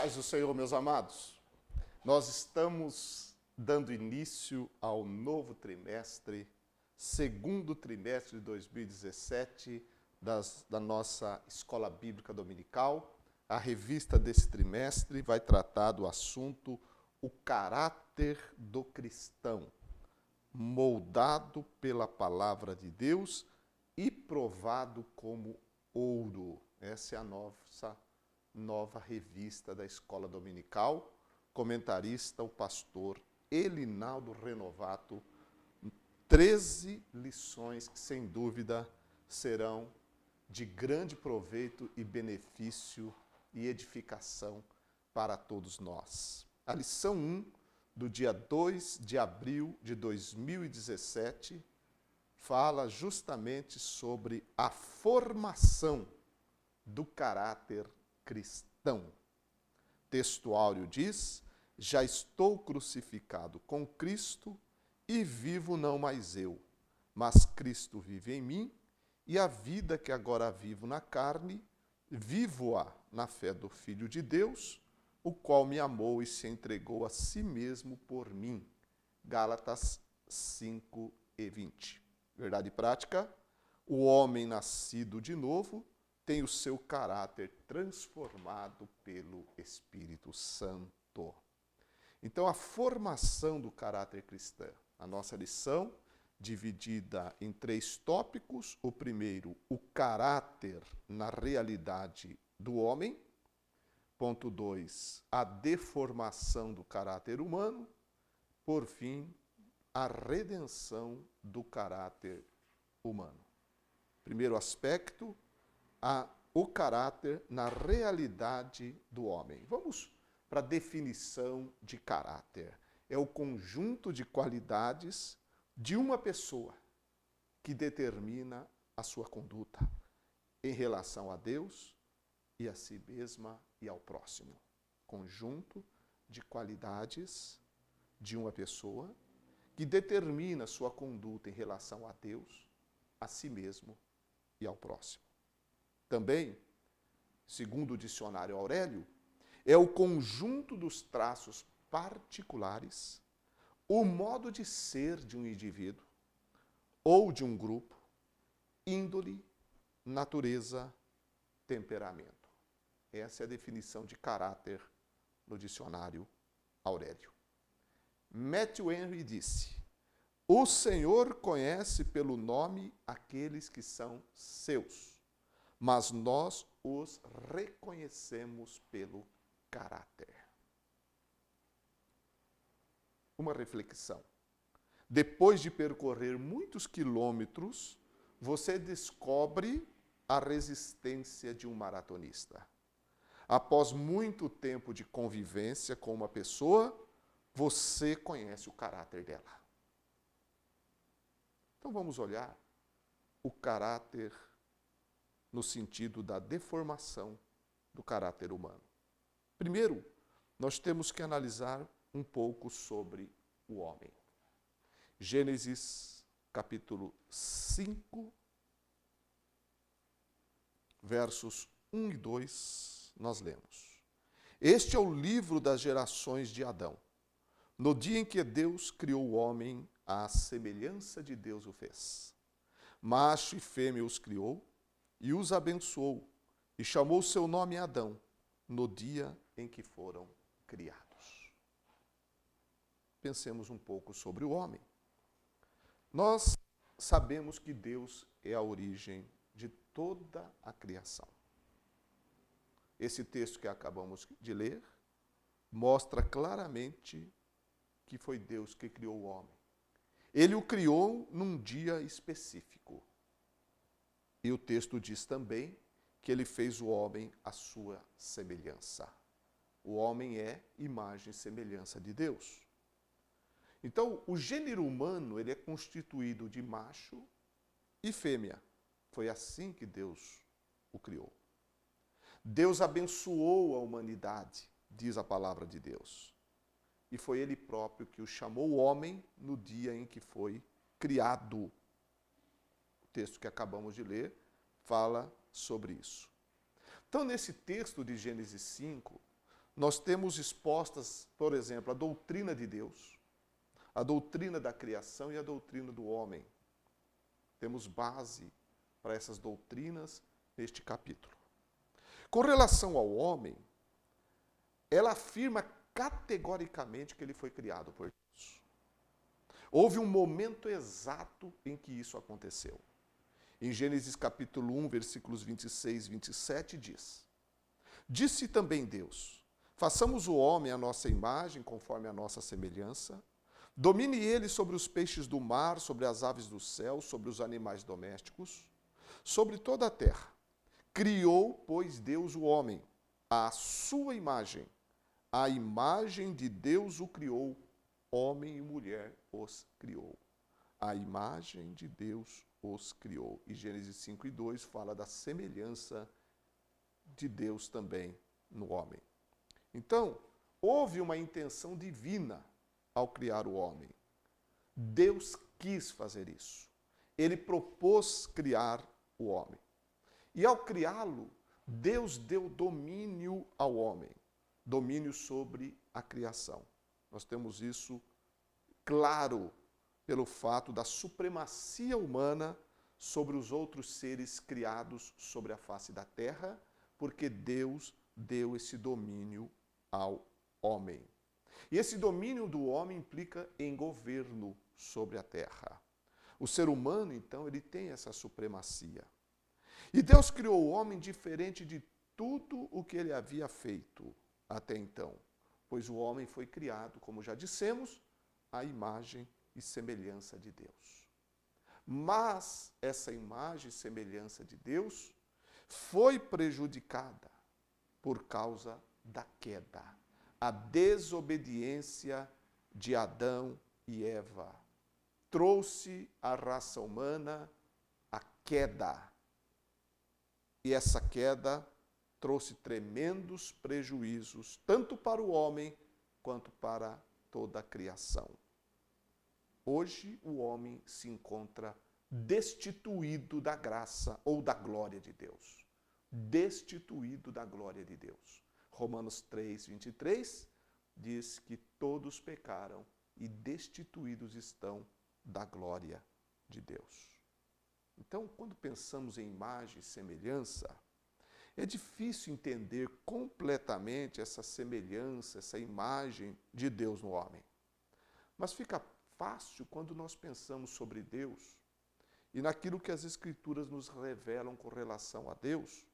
Paz do Senhor, meus amados. Nós estamos dando início ao novo trimestre, segundo trimestre de 2017 da nossa Escola Bíblica Dominical. A revista desse trimestre vai tratar do assunto o caráter do cristão, moldado pela palavra de Deus e provado como ouro. Essa é a nossa nova revista da Escola Dominical, comentarista o pastor Elinaldo Renovato, 13 lições que sem dúvida serão de grande proveito e benefício e edificação para todos nós. A lição 1, do dia 2 de abril de 2017, fala justamente sobre a formação do caráter cristão. Texto áureo diz: já estou crucificado com Cristo e vivo não mais eu, mas Cristo vive em mim, e a vida que agora vivo na carne, vivo-a na fé do Filho de Deus, o qual me amou e se entregou a si mesmo por mim. Gálatas 5:20. Verdade prática: o homem nascido de novo tem o seu caráter transformado pelo Espírito Santo. Então, a formação do caráter cristão. A nossa lição, dividida em 3 tópicos. O primeiro, o caráter na realidade do homem. Ponto 2, a deformação do caráter humano. Por fim, a redenção do caráter humano. Primeiro aspecto, o caráter na realidade do homem. Vamos para a definição de caráter. É o conjunto de qualidades de uma pessoa que determina a sua conduta em relação a Deus e a si mesma e ao próximo. Conjunto de qualidades de uma pessoa que determina a sua conduta em relação a Deus, a si mesmo e ao próximo. Também, segundo o dicionário Aurélio, é o conjunto dos traços particulares, o modo de ser de um indivíduo ou de um grupo, índole, natureza, temperamento. Essa é a definição de caráter no dicionário Aurélio. Matthew Henry disse: o Senhor conhece pelo nome aqueles que são seus, mas nós os reconhecemos pelo caráter. Uma reflexão. Depois de percorrer muitos quilômetros, você descobre a resistência de um maratonista. Após muito tempo de convivência com uma pessoa, você conhece o caráter dela. Então vamos olhar o caráter no sentido da deformação do caráter humano. Primeiro, nós temos que analisar um pouco sobre o homem. Gênesis capítulo 5, versos 1 e 2, nós lemos: este é o livro das gerações de Adão. No dia em que Deus criou o homem, à semelhança de Deus o fez. Macho e fêmea os criou, e os abençoou, e chamou seu nome Adão, no dia em que foram criados. Pensemos um pouco sobre o homem. Nós sabemos que Deus é a origem de toda a criação. Esse texto que acabamos de ler mostra claramente que foi Deus que criou o homem. Ele o criou num dia específico. E o texto diz também que ele fez o homem à sua semelhança. O homem é imagem e semelhança de Deus. Então, o gênero humano ele é constituído de macho e fêmea. Foi assim que Deus o criou. Deus abençoou a humanidade, diz a palavra de Deus. E foi Ele próprio que o chamou homem no dia em que foi criado. O texto que acabamos de ler fala sobre isso. Então, nesse texto de Gênesis 5, nós temos expostas, por exemplo, a doutrina de Deus, a doutrina da criação e a doutrina do homem. Temos base para essas doutrinas neste capítulo. Com relação ao homem, ela afirma categoricamente que ele foi criado por Deus. Houve um momento exato em que isso aconteceu. Em Gênesis capítulo 1, versículos 26 e 27 diz: Disse também Deus: façamos o homem à nossa imagem, conforme a nossa semelhança. Domine ele sobre os peixes do mar, sobre as aves do céu, sobre os animais domésticos, sobre toda a terra. Criou, pois, Deus o homem, à sua imagem. A imagem de Deus o criou, homem e mulher os criou. A imagem de Deus os criou. E Gênesis 5:2 fala da semelhança de Deus também no homem. Então, houve uma intenção divina ao criar o homem. Deus quis fazer isso. Ele propôs criar o homem. E ao criá-lo, Deus deu domínio ao homem, domínio sobre a criação. Nós temos isso claro pelo fato da supremacia humana sobre os outros seres criados sobre a face da terra, porque Deus deu esse domínio ao homem. E esse domínio do homem implica em governo sobre a terra. O ser humano, então, ele tem essa supremacia. E Deus criou o homem diferente de tudo o que ele havia feito até então, pois o homem foi criado, como já dissemos, à imagem e semelhança de Deus. Mas essa imagem e semelhança de Deus foi prejudicada por causa da queda, a desobediência de Adão e Eva. Trouxe à raça humana a queda. E essa queda trouxe tremendos prejuízos, tanto para o homem quanto para toda a criação. Hoje o homem se encontra destituído da graça ou da glória de Deus. Destituído da glória de Deus. Romanos 3:23 diz que todos pecaram e destituídos estão da glória de Deus. Então, quando pensamos em imagem e semelhança, é difícil entender completamente essa semelhança, essa imagem de Deus no homem. Mas fica fácil quando nós pensamos sobre Deus e naquilo que as Escrituras nos revelam com relação a Deus,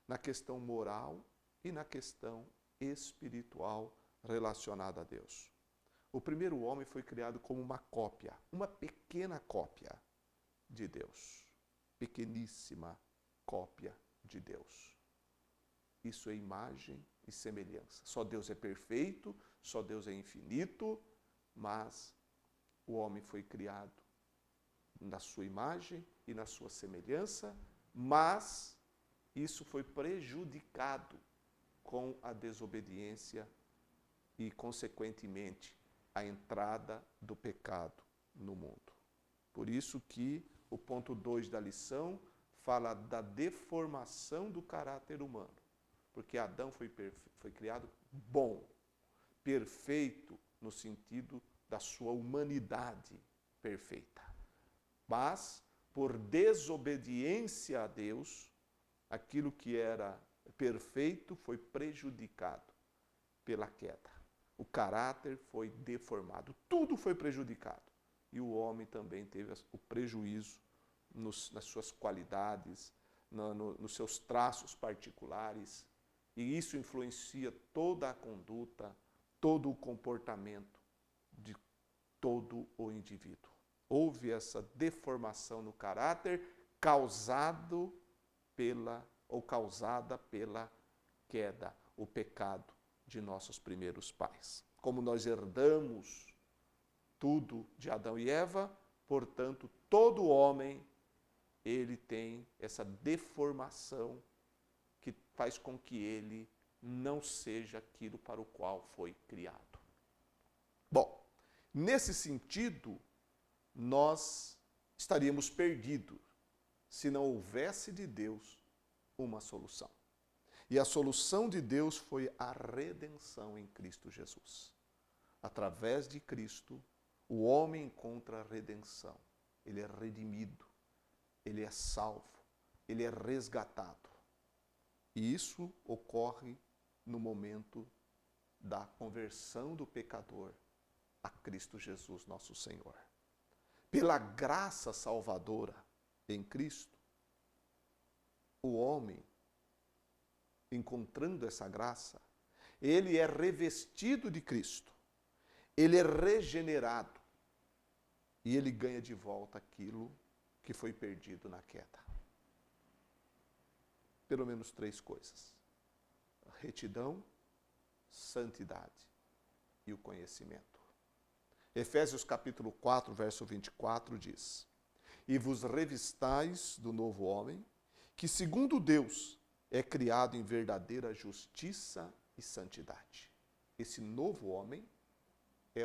na questão moral e na questão espiritual relacionada a Deus. O primeiro homem foi criado como uma cópia, uma pequena cópia de Deus. Pequeníssima cópia de Deus. Isso é imagem e semelhança. Só Deus é perfeito, só Deus é infinito, mas o homem foi criado na sua imagem e na sua semelhança, mas isso foi prejudicado com a desobediência e, consequentemente, a entrada do pecado no mundo. Por isso que o ponto 2 da lição fala da deformação do caráter humano. Porque Adão foi criado bom, perfeito no sentido da sua humanidade perfeita. Mas, por desobediência a Deus, aquilo que era perfeito foi prejudicado pela queda. O caráter foi deformado, tudo foi prejudicado. E o homem também teve o prejuízo nas suas qualidades, nos seus traços particulares. E isso influencia toda a conduta, todo o comportamento de todo o indivíduo. Houve essa deformação no caráter causada pela queda, o pecado de nossos primeiros pais. Como nós herdamos tudo de Adão e Eva, portanto, todo homem, ele tem essa deformação que faz com que ele não seja aquilo para o qual foi criado. Bom, nesse sentido, nós estaríamos perdidos se não houvesse de Deus uma solução. E a solução de Deus foi a redenção em Cristo Jesus. Através de Cristo, o homem encontra a redenção. Ele é redimido, ele é salvo, ele é resgatado. E isso ocorre no momento da conversão do pecador a Cristo Jesus, nosso Senhor. Pela graça salvadora em Cristo, o homem, encontrando essa graça, ele é revestido de Cristo, ele é regenerado e ele ganha de volta aquilo que foi perdido na queda. Pelo menos 3 coisas: a retidão, santidade e o conhecimento. Efésios capítulo 4, verso 24 diz: E vos revistais do novo homem, que segundo Deus é criado em verdadeira justiça e santidade. Esse novo homem é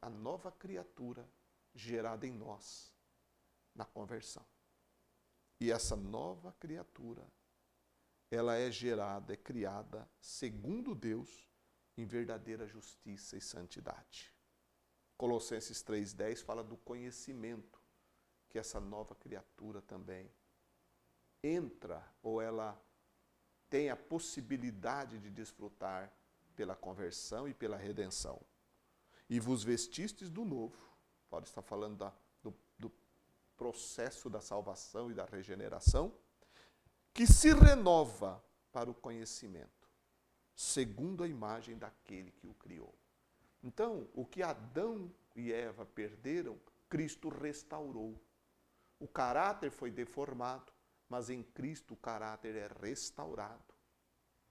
a nova criatura gerada em nós na conversão. E essa nova criatura, ela é gerada, é criada segundo Deus em verdadeira justiça e santidade. Colossenses 3,10 fala do conhecimento que essa nova criatura também entra, ou ela tem a possibilidade de desfrutar pela conversão e pela redenção. E vos vestistes do novo. Paulo está falando do processo da salvação e da regeneração, que se renova para o conhecimento, segundo a imagem daquele que o criou. Então, o que Adão e Eva perderam, Cristo restaurou. O caráter foi deformado, mas em Cristo o caráter é restaurado.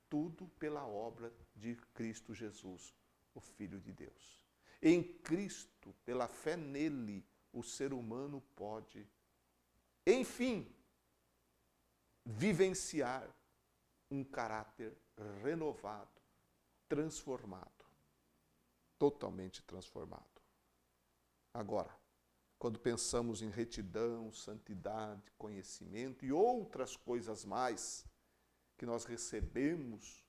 Tudo pela obra de Cristo Jesus, o Filho de Deus. Em Cristo, pela fé nele, o ser humano pode, enfim, vivenciar um caráter renovado, transformado, totalmente transformado. Agora, quando pensamos em retidão, santidade, conhecimento e outras coisas mais que nós recebemos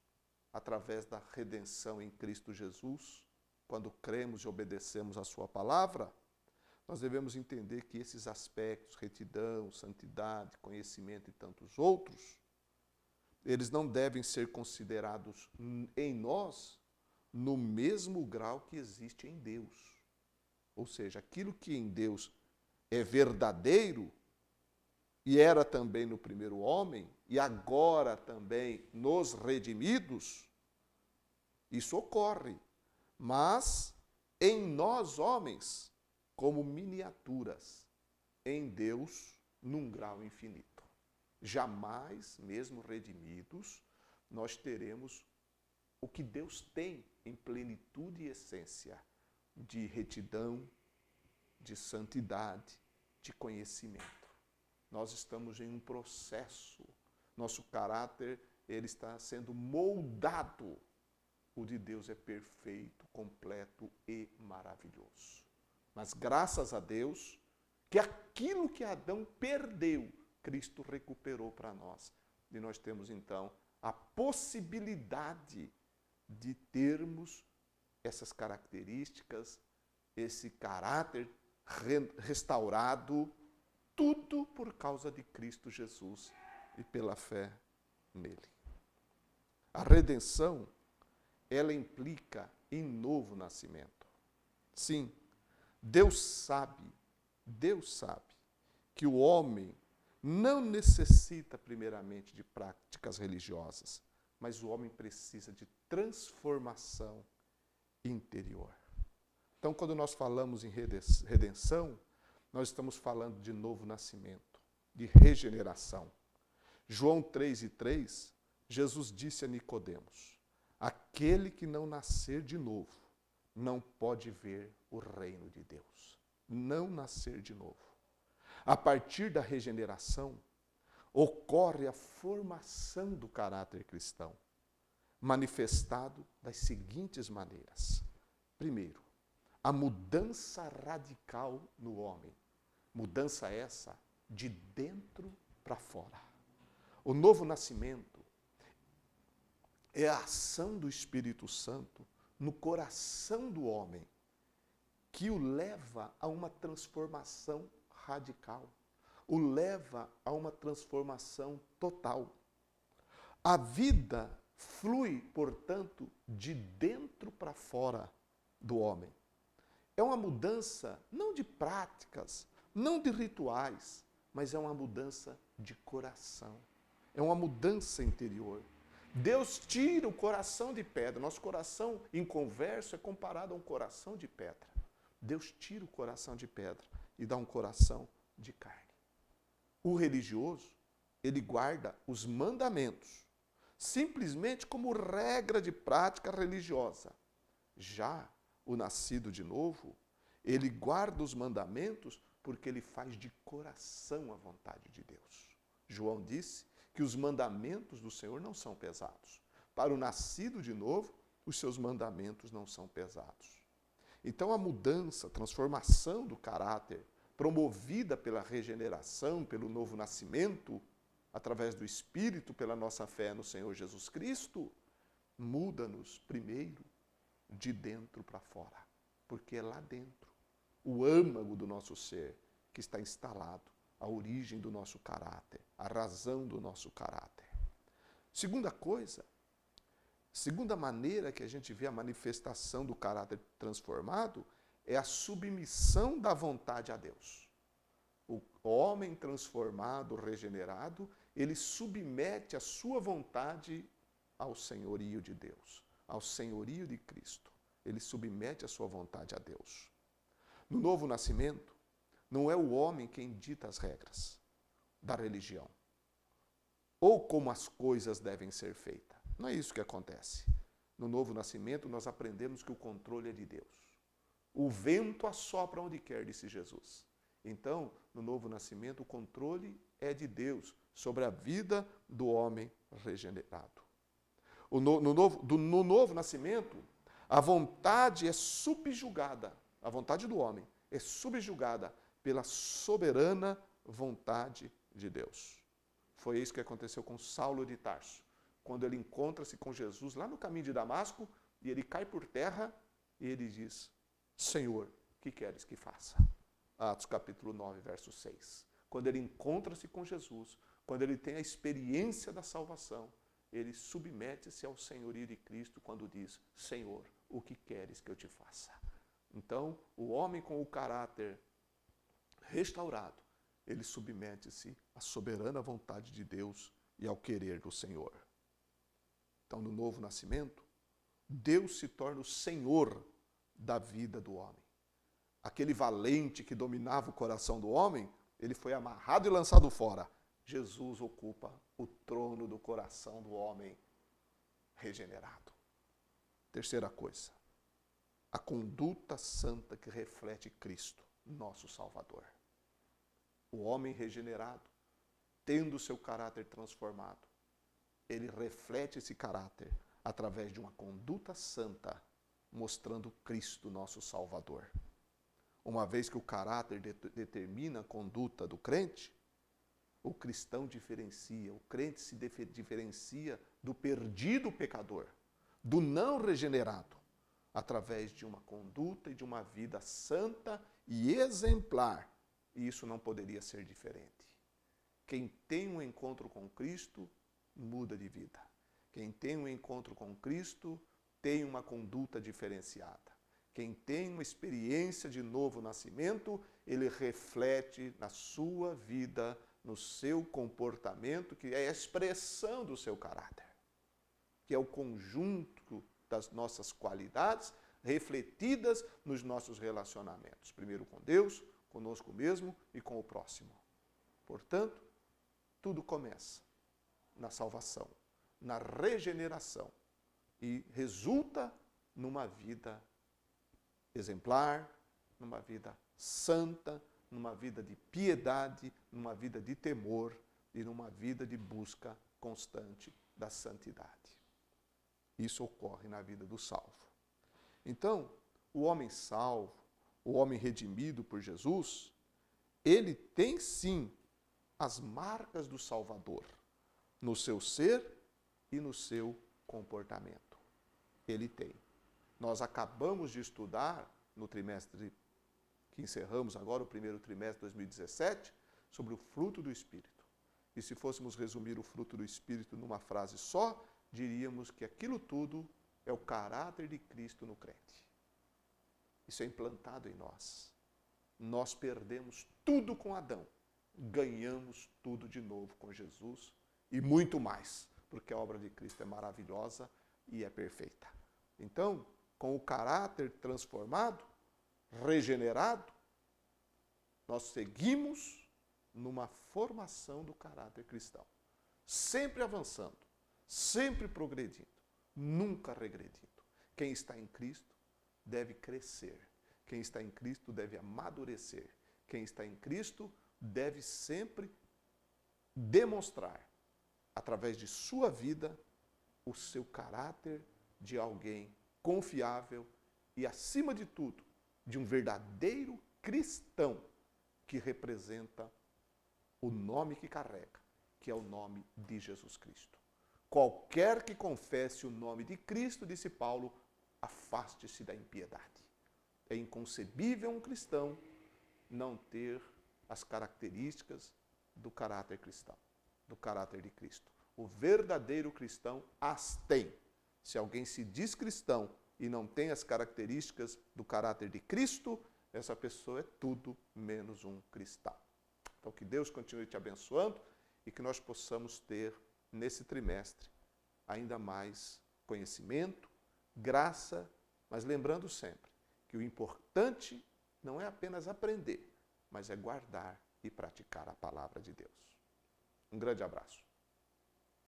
através da redenção em Cristo Jesus, quando cremos e obedecemos a sua palavra, nós devemos entender que esses aspectos, retidão, santidade, conhecimento e tantos outros, eles não devem ser considerados em nós no mesmo grau que existe em Deus. Ou seja, aquilo que em Deus é verdadeiro, e era também no primeiro homem, e agora também nos redimidos, isso ocorre. Mas em nós, homens, como miniaturas, em Deus, num grau infinito. Jamais, mesmo redimidos, nós teremos o que Deus tem em plenitude e essência de retidão, de santidade, de conhecimento. Nós estamos em um processo, nosso caráter ele está sendo moldado. O de Deus é perfeito, completo e maravilhoso. Mas graças a Deus, que aquilo que Adão perdeu, Cristo recuperou para nós. E nós temos então a possibilidade de termos essas características, esse caráter restaurado, tudo por causa de Cristo Jesus e pela fé nele. A redenção, ela implica em novo nascimento. Sim, Deus sabe que o homem não necessita primeiramente de práticas religiosas, mas o homem precisa de transformação interior. Então, quando nós falamos em redenção, nós estamos falando de novo nascimento, de regeneração. João 3,3, Jesus disse a Nicodemos: aquele que não nascer de novo não pode ver o reino de Deus. Não nascer de novo. A partir da regeneração, ocorre a formação do caráter cristão, manifestado das seguintes maneiras. Primeiro, a mudança radical no homem. Mudança essa de dentro para fora. O novo nascimento É a ação do Espírito Santo no coração do homem que o leva a uma transformação radical, o leva a uma transformação total. A vida flui, portanto, de dentro para fora do homem. É uma mudança não de práticas, não de rituais, mas é uma mudança de coração. É uma mudança interior. Deus tira o coração de pedra. Nosso coração inconverso é comparado a um coração de pedra. Deus tira o coração de pedra e dá um coração de carne. O religioso, ele guarda os mandamentos, simplesmente como regra de prática religiosa. Já o nascido de novo, ele guarda os mandamentos porque ele faz de coração a vontade de Deus. João disse que os mandamentos do Senhor não são pesados. Para o nascido de novo, os seus mandamentos não são pesados. Então a mudança, a transformação do caráter, promovida pela regeneração, pelo novo nascimento, através do Espírito, pela nossa fé no Senhor Jesus Cristo, muda-nos primeiro de dentro para fora, porque é lá dentro, o âmago do nosso ser, que está instalado a origem do nosso caráter, a razão do nosso caráter. Segunda coisa, segunda maneira que a gente vê a manifestação do caráter transformado é a submissão da vontade a Deus. O homem transformado, regenerado, ele submete a sua vontade ao senhorio de Deus, ao senhorio de Cristo. Ele submete a sua vontade a Deus. No novo nascimento, não é o homem quem dita as regras da religião, ou como as coisas devem ser feitas. Não é isso que acontece. No novo nascimento, nós aprendemos que o controle é de Deus. O vento assopra onde quer, disse Jesus. Então, no novo nascimento, o controle é de Deus sobre a vida do homem regenerado. No novo nascimento, a vontade é subjugada, a vontade do homem é subjugada pela soberana vontade de Deus. Foi isso que aconteceu com Saulo de Tarso, quando ele encontra-se com Jesus lá no caminho de Damasco, e ele cai por terra e ele diz: Senhor, o que queres que faça? Atos capítulo 9, verso 6. Quando ele encontra-se com Jesus, quando ele tem a experiência da salvação, ele submete-se ao senhorio de Cristo quando diz: Senhor, o que queres que eu te faça? Então, o homem com o caráter restaurado, ele submete-se à soberana vontade de Deus e ao querer do Senhor. Então, no novo nascimento, Deus se torna o Senhor da vida do homem. Aquele valente que dominava o coração do homem, ele foi amarrado e lançado fora. Jesus ocupa o trono do coração do homem regenerado. Terceira coisa, a conduta santa que reflete Cristo, nosso Salvador. O homem regenerado, tendo seu caráter transformado, ele reflete esse caráter através de uma conduta santa, mostrando Cristo, nosso Salvador. Uma vez que o caráter determina a conduta do crente, o cristão diferencia, o crente se diferencia do perdido pecador, do não regenerado, através de uma conduta e de uma vida santa e exemplar. E isso não poderia ser diferente. Quem tem um encontro com Cristo, muda de vida. Quem tem um encontro com Cristo, tem uma conduta diferenciada. Quem tem uma experiência de novo nascimento, ele reflete na sua vida, no seu comportamento, que é a expressão do seu caráter, que é o conjunto das nossas qualidades refletidas nos nossos relacionamentos. Primeiro com Deus, conosco mesmo e com o próximo. Portanto, tudo começa na salvação, na regeneração e resulta numa vida exemplar, numa vida santa, numa vida de piedade, numa vida de temor e numa vida de busca constante da santidade. Isso ocorre na vida do salvo. Então, o homem salvo, o homem redimido por Jesus, ele tem sim as marcas do Salvador no seu ser e no seu comportamento. Ele tem. Nós acabamos de estudar, no trimestre que encerramos agora, o primeiro trimestre de 2017, sobre o fruto do Espírito. E se fôssemos resumir o fruto do Espírito numa frase só, diríamos que aquilo tudo é o caráter de Cristo no crente. Isso é implantado em nós. Nós perdemos tudo com Adão, ganhamos tudo de novo com Jesus e muito mais, porque a obra de Cristo é maravilhosa e é perfeita. Então, com o caráter transformado, regenerado, nós seguimos numa formação do caráter cristão, sempre avançando, sempre progredindo, nunca regredindo. Quem está em Cristo deve crescer. Quem está em Cristo deve amadurecer. Quem está em Cristo deve sempre demonstrar, através de sua vida, o seu caráter de alguém confiável e, acima de tudo, de um verdadeiro cristão que representa o nome que carrega, que é o nome de Jesus Cristo. Qualquer que confesse o nome de Cristo, disse Paulo, afaste-se da impiedade. É inconcebível um cristão não ter as características do caráter cristão, do caráter de Cristo. O verdadeiro cristão as tem. Se alguém se diz cristão e não tem as características do caráter de Cristo, essa pessoa é tudo menos um cristão. Então, que Deus continue te abençoando e que nós possamos ter, nesse trimestre, ainda mais conhecimento, graça, mas lembrando sempre que o importante não é apenas aprender, mas é guardar e praticar a palavra de Deus. Um grande abraço.